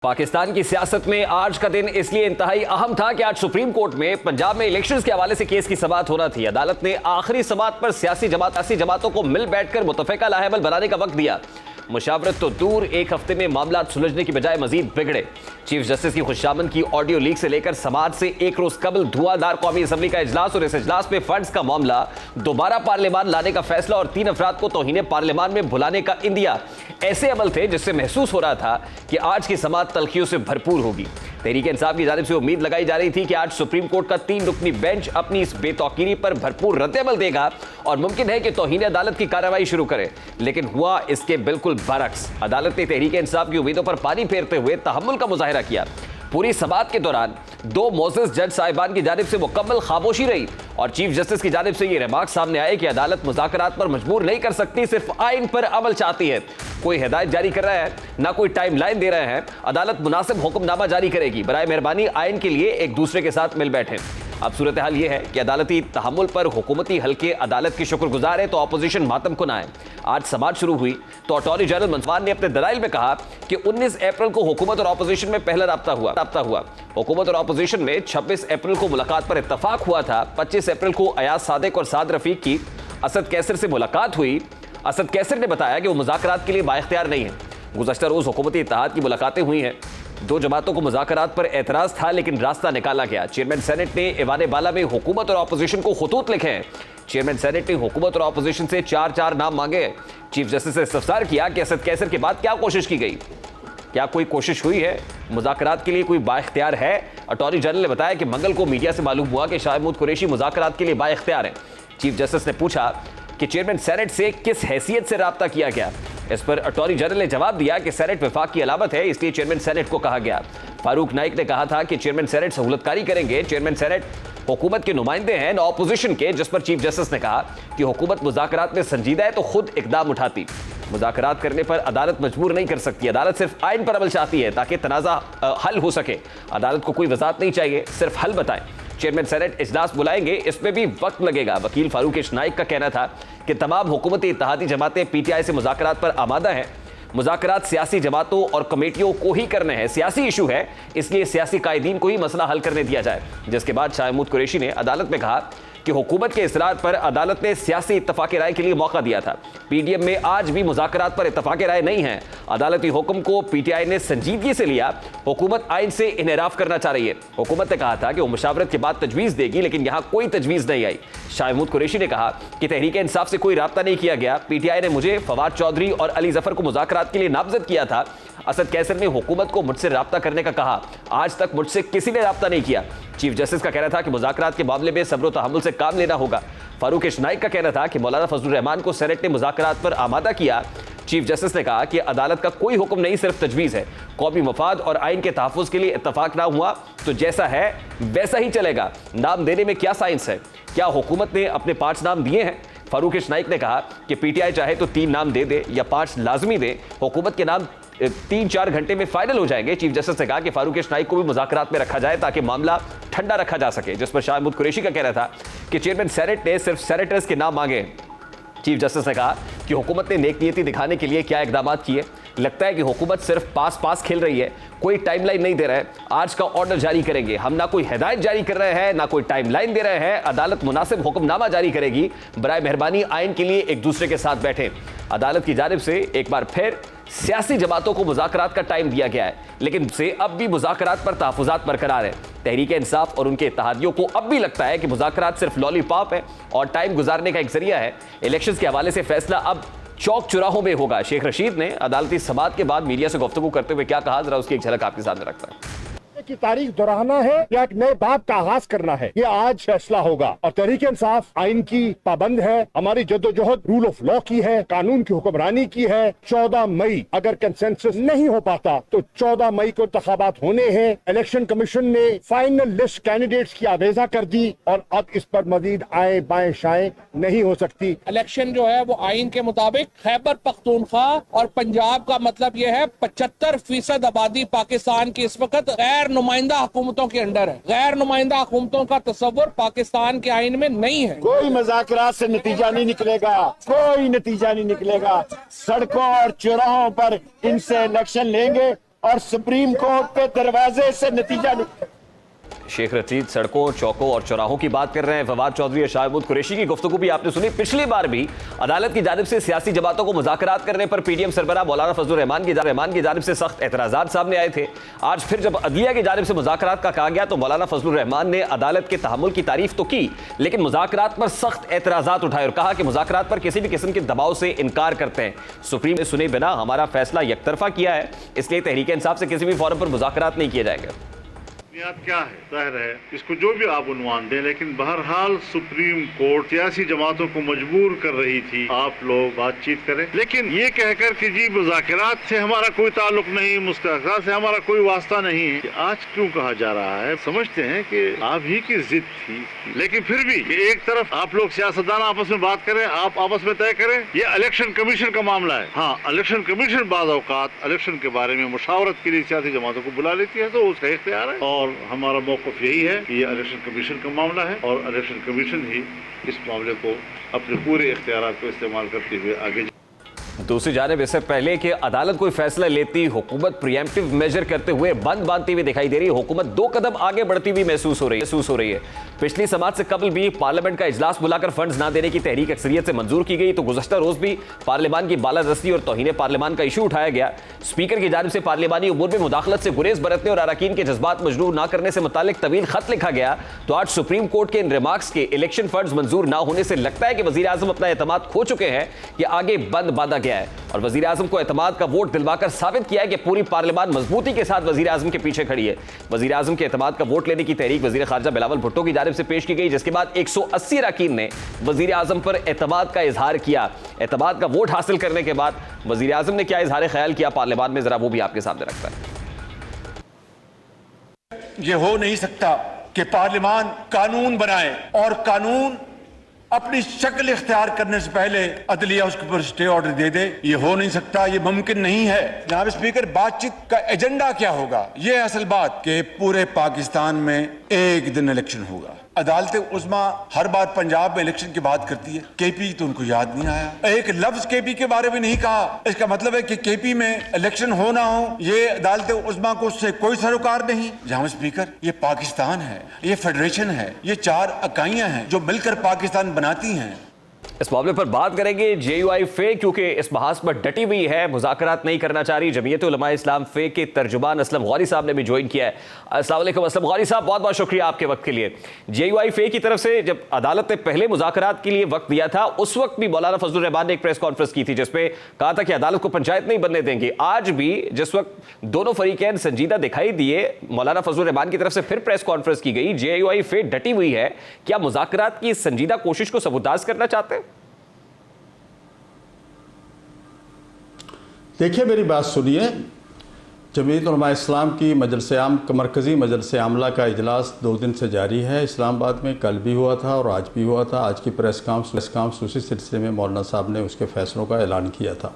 पाकिस्तान की सियासत में आज का दिन इसलिए इंतहाई अहम था कि आज सुप्रीम कोर्ट में पंजाब में इलेक्शंस के हवाले से केस की समाअत होना थी। अदालत ने आखिरी समाअत पर सियासी जमातों को मिल बैठकर मुतफ़िका लाहेबल बनाने का वक्त दिया। मुशावरत तो दूर, एक हफ्ते में मामला सुलझने की बजाय मजीद बिगड़े। चीफ जस्टिस की खुशामंद की ऑडियो लीक से लेकर समाअत से एक रोज कबल धुआंधार कौमी असम्बली का इजलास और इस इजलास में फंड्स का मामला, दोबारा पार्लियामान लाने का फैसला और 3 अफराद को तौहीन पार्लियामान में बुलाने का इंदिया, ऐसे अमल थे जिससे महसूस हो रहा था कि आज की समाअत तल्खियों से भरपूर होगी। तहरीक इंसाफ की जानिब से उम्मीद लगाई जा रही थी कि आज सुप्रीम कोर्ट का 3 रुकनी बेंच अपनी इस बेतौकीरी पर भरपूर रद्द-ए-अमल देगा और मुमकिन है कि तौहीन अदालत की कार्रवाई शुरू करे, लेकिन हुआ इसके बिल्कुल बरक्स। अदालत ने तहरीक इंसाफ की उम्मीदों पर पानी फेरते हुए तहम्मुल का मुजाहिरा किया। पूरी समाअत के दौरान 2 मोअज़्ज़ज़ जज साहिबान की जानिब से मुकम्मल खामोशी रही और चीफ जस्टिस की जानिब से ये रिमार्क सामने आए कि अदालत मुज़ाकरात पर मजबूर नहीं कर सकती, सिर्फ आइन पर अमल चाहती है। कोई हिदायत जारी कर रहा है, ना कोई टाइम लाइन दे रहे हैं। अदालत मुनासिब हुक्मनामा जारी करेगी। बराए मेहरबानी आइन के लिए एक दूसरे के साथ मिल बैठे। अब सूरत हाल यह है कि अदालती तहम्मुल पर हुकूमती हल्के अदालत की शुक्रगुजार है तो अपोजिशन मातम को ना है। आज समाअत शुरू हुई तो अटॉर्नी जनरल मंसवान ने अपने दलाइल में कहा कि 19 अप्रैल को हुकूमत और अपोजिशन में पहला राब्ता हुआ। हुकूमत और अपोजिशन में 26 अप्रैल को मुलाकात पर इत्तफाक हुआ था। 25 अप्रैल को अयाज सादिक और साद रफीक की असद कैसर से मुलाकात हुई। असद कैसर ने बताया कि वो मुज़ाकरात के लिए बाइख्तियार नहीं है। गुज़श्ता रोज हुकूमती इत्तेहाद की मुलाकातें हुई हैं। 2 जमातों को मुज़ाकरात पर एतराज़ था लेकिन रास्ता निकाला गया। चेयरमैन सेनेट ने ईवान बाला में हुकूमत और अपोजिशन को खुतूत लिखे हैं। चेयरमैन सेनेट ने हुकूमत और अपोजिशन से 4 नाम मांगे। चीफ जस्टिस से इस्तफसार किया कि असद कैसर के बाद क्या कोशिश की गई, क्या कोई कोशिश हुई है, मुज़ाकरात के लिए कोई बाइख्तियार है। अटॉर्नी जनरल ने बताया कि मंगल को मीडिया से मालूम हुआ कि शाह महमूद कुरैशी मुज़ाकरात के लिए बाइख्तियार हैं। चीफ जस्टिस ने पूछा कि चेयरमैन सेनेट से किस हैसियत से राब्ता किया गया। इस पर अटॉर्नी जनरल ने जवाब दिया कि सेनेट विफाक की अलामत है, इसलिए चेयरमैन सेनेट को कहा गया। फारूक नाइक ने कहा था कि चेयरमैन सेनेट सहूलतकारी करेंगे। चेयरमैन सेनेट हुकूमत के नुमाइंदे हैं, न ऑपोजिशन के, जिस पर चीफ जस्टिस ने कहा कि हुकूमत मुज़ाकरात में संजीदा है तो खुद इकदाम उठाती। मुज़ाकरात करने पर अदालत मजबूर नहीं कर सकती। अदालत सिर्फ आइन पर अमल चाहती है ताकि तनाज़ा हल हो सके। अदालत को कोई वजाहत नहीं चाहिए, सिर्फ हल बताएं। चेयरमैन सेनेट इजलास बुलाएंगे, इसमें भी वक्त लगेगा। वकील फारूक नाइक का कहना था कि तमाम हुकूमती इत्तेहादी जमातें पीटीआई से मुज़ाकरात पर आमादा हैं। मुज़ाकरात सियासी जमातों और कमेटियों को ही करने हैं, सियासी इशू है, इसलिए सियासी कायदीन को ही मसला हल करने दिया जाए। जिसके बाद शाह महमूद कुरैशी ने अदालत में कहा कि हुकूमत के इसरार पर अदालत ने सियासी इत्तफाक़ राय के लिए मौका दिया था। पीडीएम में आज भी मुज़ाकरात पर इत्तफाक़ राय नहीं है। अदालती हुक्म को पीटीआई ने संजीदगी से लिया। हुकूमत आइन से इन्हिराफ करना चाह रही है। हुकूमत ने कहा था कि वो मुशावरत के बाद तजवीज़ देगी, लेकिन यहाँ कोई तजवीज़ नहीं आई। शाह महमूद कुरैशी ने कहा कि तहरीक इंसाफ से कोई राब्ता नहीं किया गया। पीटीआई ने मुझे, फवाद चौधरी और अली जफर को मुज़ाकरात के लिए नामजद किया था। असद कैसर ने हुकूमत को मुझसे राब्ता करने का कहा, आज तक मुझसे किसी ने राब्ता नहीं किया। चीफ जस्टिस का कहना था कि मुज़ाकरात के मामले में सब्र व तहम्मुल से काम लेना होगा। फारूक नाइक का कहना था कि मौलाना फजलुर रहमान को सेनेट ने मुज़ाकरात पर आमादा किया। चीफ जस्टिस ने कहा कि अदालत का कोई हुक्म नहीं, सिर्फ तजवीज़ है। कौमी मफाद और आइन के तहफ़्फ़ुज़ के लिए इत्तफाक ना हुआ तो जैसा है वैसा ही चलेगा। नाम देने में क्या साइंस है? क्या हुकूमत ने अपने 5 नाम दिए हैं? फारूक नाइक ने कहा कि पीटीआई चाहे तो 3 नाम दे दे या 5 लाजमी दे, हुकूमत के नाम 3-4 घंटे में फाइनल हो जाएंगे। चीफ जस्टिस ने कहा कि फारूक नाइक को भी मुज़ाकरात में रखा जाए ताकि मामला ठंडा रखा जा सके। जिस पर शाह महमूद कुरैशी का कहना था कि चेयरमैन सेनेट ने सिर्फ सेनेटर्स के नाम मांगे। चीफ जस्टिस ने कहा कि हुकूमत ने नेकनीयती दिखाने के लिए क्या इकदाम किए। लगता है कि हुकूमत सिर्फ पास खेल रही है, कोई टाइमलाइन नहीं दे रहा है। आज का ऑर्डर जारी करेंगे, हम ना कोई हिदायत जारी कर रहे हैं, ना कोई टाइमलाइन दे रहे हैं। अदालत मुनासिब हुक्मनामा जारी करेगी। बराए मेहरबानी आइन के लिए एक दूसरे के साथ बैठे। अदालत की जानिब से एक बार फिर सियासी जमातों को मुज़ाकरात का टाइम दिया गया है, लेकिन से अब भी मुज़ाकरात पर तहफ़्फ़ुज़ात बरकरार है। तहरीक इंसाफ और उनके इत्तेहादियों को अब भी लगता है कि मुज़ाकरात सिर्फ लॉलीपॉप है और टाइम गुजारने का एक जरिया है। इलेक्शंस के हवाले से फैसला अब चौक चौराहों में होगा। शेख रशीद ने अदालती समाअत के बाद मीडिया से गुफ्तगू करते हुए क्या कहा, जरा उसकी एक झलक आपके सामने रखता है। की तारीख दोहराना है या एक नए बाब का आगाज करना है, ये आज फैसला होगा। और तहरीक इंसाफ आइन की पाबंद है, हमारी जद्दोजहद रूल ऑफ लॉ की है, कानून की हुक्मरानी की है। 14 मई अगर कंसेंसस नहीं हो पाता तो 14 मई को इंतखाबात होने हैं। इलेक्शन कमीशन ने फाइनल लिस्ट कैंडिडेट्स की आवेजा कर दी और अब इस पर मजीद आए बाएं शाएं नहीं हो सकती। इलेक्शन जो है वो आइन के मुताबिक खैबर पख्तूनख्वा और पंजाब का मतलब ये है 75% आबादी पाकिस्तान की इस वक्त गैर नुमाइंदा हुकूमतों के अंडर है। गैर नुमाइंदा हुकूमतों का तस्वुर पाकिस्तान के आइन में नहीं है। कोई मुज़ाकरात से नतीजा नहीं निकलेगा, कोई नतीजा नहीं निकलेगा। सड़कों और चौराहों पर इनसे इलेक्शन लेंगे और सुप्रीम कोर्ट के दरवाजे से नतीजा निकले। शेख रशीद सड़कों, चौकों और चौराहों की बात कर रहे हैं। फवाद चौधरी और शाह महमूद कुरैशी की गुफ्तगू भी आपने सुनी। पिछली बार भी अदालत की जानिब से सियासी जमातों को मुज़ाकरात करने पर पीडीएम सरबराह मौलाना फजलुर रहमान की जानिब से सख्त एतराज़ात सामने आए थे। आज फिर जब अदलिया की जानिब से मुज़ाकरात का कहा गया तो मौलाना फजलुर रहमान ने अदालत के तहम्मुल की तारीफ तो की, लेकिन मुज़ाकरात पर सख्त एतराज़ात उठाए और कहा कि मुज़ाकरात पर किसी भी किस्म के दबाव से इनकार करते हैं। सुप्रीम ने सुने बिना हमारा फैसला यकतरफा किया है, इसलिए तहरीक इंसाफ से किसी भी फॉरम पर मुज़ाकरात नहीं किए जाएंगे। बुनियाद क्या है, जाहिर है इसको जो भी आप उन्वान दें, लेकिन बहरहाल सुप्रीम कोर्ट सियासी जमातों को मजबूर कर रही थी आप लोग बातचीत करें, लेकिन ये कहकर कि जी मुज़ाकरात से हमारा कोई ताल्लुक नहीं, मुज़ाकरात से हमारा कोई वास्ता नहीं है, आज क्यों कहा जा रहा है? समझते हैं कि आप ही की जिद थी, लेकिन फिर भी एक तरफ आप लोग सियासतदान आपस में बात करें, आप आपस में तय करें। ये इलेक्शन कमीशन का मामला है। हाँ, इलेक्शन कमीशन बाज़ औक़ात इलेक्शन के बारे में मुशावरत के लिए सियासी जमातों को बुला लेती है, तो उसका इख्तियार है और हमारा मौक़िफ़ यही है कि ये इलेक्शन कमीशन का मामला है और इलेक्शन कमीशन ही इस मामले को अपने पूरे इख्तियारात को इस्तेमाल करते हुए आगे। दूसरी जानिब इससे पहले कि अदालत कोई फैसला लेती, हुकूमत प्रिएम्प्टिव मेजर करते हुए बंद बांधती हुई दिखाई दे रही है। हुकूमत 2 कदम आगे बढ़ती हुई महसूस हो रही है। पिछली समात से कबल भी पार्लियामेंट का इजलास बुलाकर फंड्स ना देने की तहरीक अक्सरियत से मंजूर की गई, तो गुज़श्ता रोज भी पार्लियामान की बालादस्ती और तौहीन पार्लियामान का इशू उठाया गया। स्पीकर की जानिब से पार्लियामानी उमूर में मुदाखलत से गुरेज बरतने और अरकान के जज्बात मजरूर ना करने से मुतालिक तवील खत लिखा गया। तो आज सुप्रीम कोर्ट के इन रिमार्क्स के इलेक्शन फंड्स मंजूर ना होने से लगता है कि वजीर आजम अपना एतमाद खो चुके हैं कि आगे बंद बांधा गया है और वजीर आजम को एतमाद का वोट दिलवाकर साबित किया है कि पूरी पार्लियामान मजबूती के साथ वजीर आजम के पीछे खड़ी है। वजीर आजम के एतमाद का वोट लेने की तहरीक वजीर खारजा बिलावल भुट्टो की जानिब से पेश की गई, जिसके बाद 180 अरकान ने वजीर आजम पर एतमाद का इजहार किया। एतमाद का वोट हासिल करने के बाद वजीर आजम ने क्या इजहार ख्याल किया पार्लियामान में, जरा वो भी आपके सामने रखता है। ये हो नहीं सकता कि पार्लियामान कानून बनाए और कानून अपनी शक्ल इख्तियार करने से पहले अदलिया उसके ऊपर स्टे ऑर्डर दे दे। ये हो नहीं सकता, ये मुमकिन नहीं है। जनाब स्पीकर, बातचीत का एजेंडा क्या होगा? ये असल बात कि पूरे पाकिस्तान में एक दिन इलेक्शन होगा। अदालत उज़्मा हर बार पंजाब में इलेक्शन की बात करती है, केपी तो उनको याद नहीं आया, एक लफ्ज केपी के बारे में नहीं कहा। इसका मतलब है कि केपी में इलेक्शन हो ना हो, ये अदालत उज़्मा को उससे कोई सरोकार नहीं। जनाब स्पीकर, ये पाकिस्तान है, ये फेडरेशन है, ये 4 इकाइयां हैं जो मिलकर पाकिस्तान बनाती हैं। इस मामले पर बात करेंगे। जेयूआई फे क्योंकि इस बहस पर डटी हुई है, मुज़ाकरात नहीं करना चाह रही। जमीयत उलमा इस्लाम फे के तर्जुमान असलम गौरी साहब ने भी ज्वाइन किया है। अस्सलाम वालेकुम असलम गौरी साहब, बहुत बहुत शुक्रिया आपके वक्त के लिए। जेयूआई फे की तरफ से जब अदालत ने पहले मुज़ाकरात के लिए वक्त दिया था, उस वक्त भी मौलाना फजलुर रहमान ने एक प्रेस कॉन्फ्रेंस की थी जिसपे कहा था कि अदालत को पंचायत नहीं बनने देंगे। आज भी जिस वक्त दोनों फरीकैन संजीदा दिखाई दिए, मौलाना फजलुर रहमान की तरफ से फिर प्रेस कॉन्फ्रेंस की गई। जेयूआई फे डटी हुई है, क्या मुज़ाकरात की संजीदा कोशिश को सबूताज करना चाहते हैं? देखिए, मेरी बात सुनिए। जमीयत उलमा इस्लाम की मजलिस आम मरकज़ी मजलिस आमला का इजलास 2 दिन से जारी है। इस्लामाबाद में कल भी हुआ था और आज भी हुआ था। आज की प्रेस कॉन्फ्रेंस उसी सिलसिले में मौलाना साहब ने उसके फैसलों का ऐलान किया था।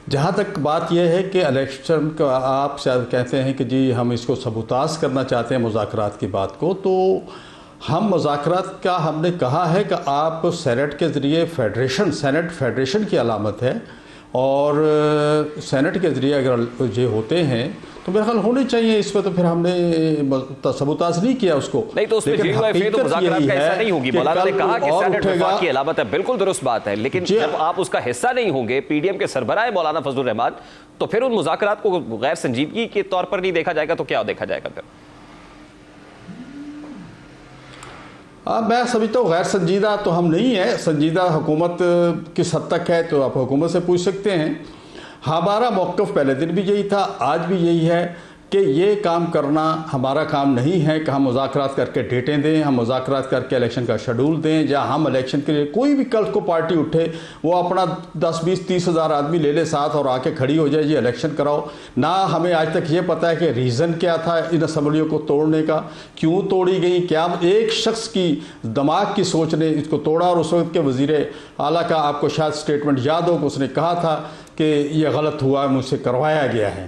जहाँ तक बात यह है कि इलेक्शन का आप शायद कहते हैं कि जी हम इसको सबूताज करना चाहते हैं मुज़ाकरात की बात को, तो हम मुज़ाकरात का हमने कहा है कि आप सेनेट के ज़रिए सेनेट फेडरेशन की अलामत है और सेनेट के ज़रिए अगर ये होते हैं तो मेरा ख्याल होने चाहिए। इस पर तो फिर हमने सबूताज नहीं किया उसको। नहीं तो उसमें जेयूआई तो मुज़ाकरात का हिस्सा नहीं होगी। मौलाना ने कहा कि सेनेट वफाक की अलामत है, बिल्कुल दुरुस्त बात है, लेकिन जब आप उसका हिस्सा नहीं होंगे, पीडीएम के सरबराह मौलाना फजलुर रहमान, तो फिर उन मुज़ाकरात को गैर संजीदगी के तौर पर नहीं देखा जाएगा तो क्या देखा जाएगा फिर? मैं समझता हूँ गैर संजीदा तो हम नहीं है। संजीदा हुकूमत किस हद तक है तो आप हुकूमत से पूछ सकते हैं। हमारा मौक़िफ़ पहले दिन भी यही था, आज भी यही है कि ये काम करना हमारा काम नहीं है कि हम मुज़ाकरात करके डेटें दें, हम मुज़ाकरात करके इलेक्शन का शेड्यूल दें, या हम इलेक्शन के लिए कोई भी कल को पार्टी उठे वो अपना 10, 20, 30 हज़ार आदमी ले ले साथ और आके खड़ी हो जाए, ये इलेक्शन कराओ ना। हमें आज तक ये पता है कि रीज़न क्या था इन असम्बलियों को तोड़ने का, क्यों तोड़ी गई, क्या एक शख्स की दिमाग की सोच ने इसको तोड़ा। और उस वक्त के वज़ीर आला का आपको शायद स्टेटमेंट याद हो कि उसने कहा था कि ये गलत हुआ, मुझसे करवाया गया है।